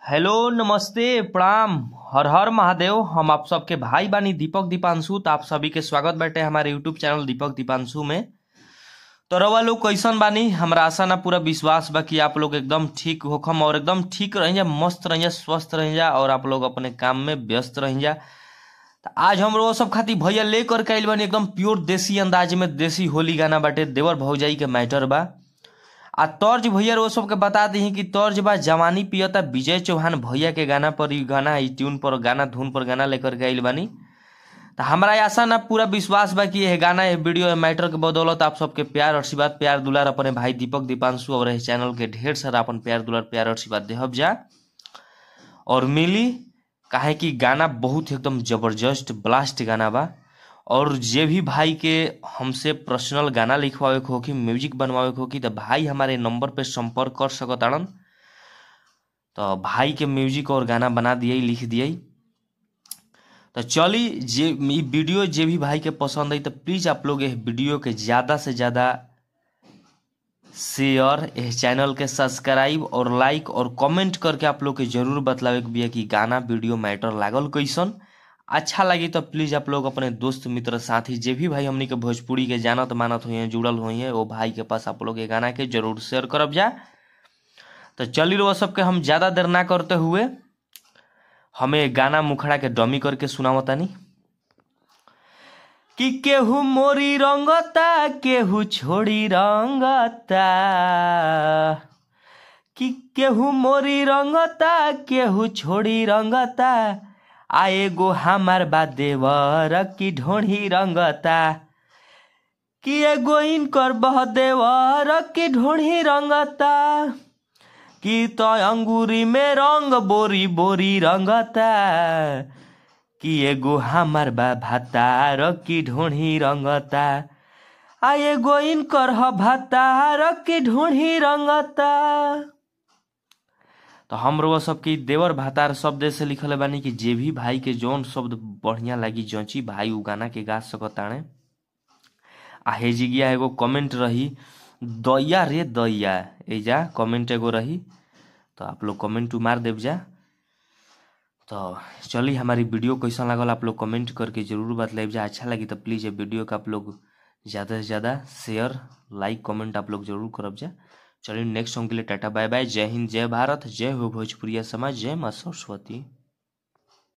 Hello नमस्ते प्रणाम। हर हर महादेव। हम आप सबके भाई बानी दीपक दीपांशु। तो आप सभी के स्वागत बाटे हमारे यूट्यूब चैनल दीपक दीपांशु में। तो रवा लोग कैसन बानी? हमरा आशा ना पूरा विश्वास बा कि आप लोग एकदम ठीक होखम और एकदम ठीक रह जा, मस्त रह जा, स्वस्थ रह जा और आप लोग अपने काम में व्यस्त रह जा। तो आज हम लोग सब खातिर भैया लेकर के आइल बानी एकदम प्योर देसी अंदाज में। देसी होली गाना बाटे, देवर भौजाई के मैटर बा। आ तर्ज भैया वो सबके बता दी कि तर्ज बा जवानी पियता विजय चौहान भैया के गाना पर। ई गाना ई ट्यून पर गाना धुन पर गाना लेकर के आइल बानी। तो हमारा आशा ना पूरा विश्वास बा कि यह गाना यह वीडियो यह मैटर के बदौलत आप सबके प्यार आशीर्वाद प्यार दुलार अपने भाई दीपक दीपांशु और इस चैनल के ढेर सारा अपन प्यार दुलार प्यार आशीर्वाद देहब जा और मिली। काहे कि गाना बहुत एकदम जबरदस्त ब्लास्ट गाना बा। और जे भी भाई के हमसे पर्सनल गाना लिखवावे के होखी, म्यूजिक बनवावे के होखी, तो भाई हमारे नंबर पे संपर्क कर सकताड़न। तो भाई के म्यूजिक और गाना बना दिए, लिख दिए। तो चली जे वीडियो जे भी भाई के पसंद आई तो प्लीज आप लोग इस वीडियो के ज्यादा से ज्यादा शेयर, इस चैनल के सब्सक्राइब और लाइक और कमेंट करके आप लोग के जरूर बतलावे के बिया कि गाना वीडियो मैटर लागल कैसन। अच्छा लगी तो प्लीज आप लोग अपने दोस्त मित्र साथी जे भी भाई हमनी के भोजपुरी के जानत मानत हुई है, जुड़ल हुई है, वो भाई के पास आप लोग ये गाना के जरूर शेयर करब जा। तो चली रो सबके हम ज्यादा देर ना करते हुए हमें गाना मुखड़ा के डमी करके सुनावतानी कि केहू मोरी रंगता केहू छोड़ी रंगता, कि केहू मोरी रंगता केहू छोड़ी रंगता, आए गो हमार बा देवर की ढोढ़ी रंगता, कि एगो इनकर बह देवर की ढोढ़ी रंगता, कि तो अंगूरी में रंग बोरी बोरी रंगता, कि एगो हमार बा भातार की ढोढ़ी रंगता, आ एगो इनकर ह भातार की ढोढ़ी रंगता। तो हम रोवा सबके देवर भातार शब्द से लिखल बानी कि जे भी भाई के जौन शब्द बढ़िया लगी जौची भाई उ गाना के गा सकताने। आ हेजिगिया एगो कमेंट रही दैया रे दैया, एजा कमेंट एगो रही, तो आप लोग कमेंट मार देव जा। तो चलिए हमारी वीडियो कैसा लागल आप लोग कमेंट करके जरूर बतलाइब जा। अच्छा लगी तो प्लीज ये वीडियो का आप लोग ज़्यादा से ज़्यादा शेयर लाइक कमेंट आप लोग जरूर करब जा। चलिए नेक्स्ट सॉन्ग के लिए टाटा बाय बाय। जय हिंद, जय भारत, जय हो भोजपुरिया समाज, जय माँ सरस्वती।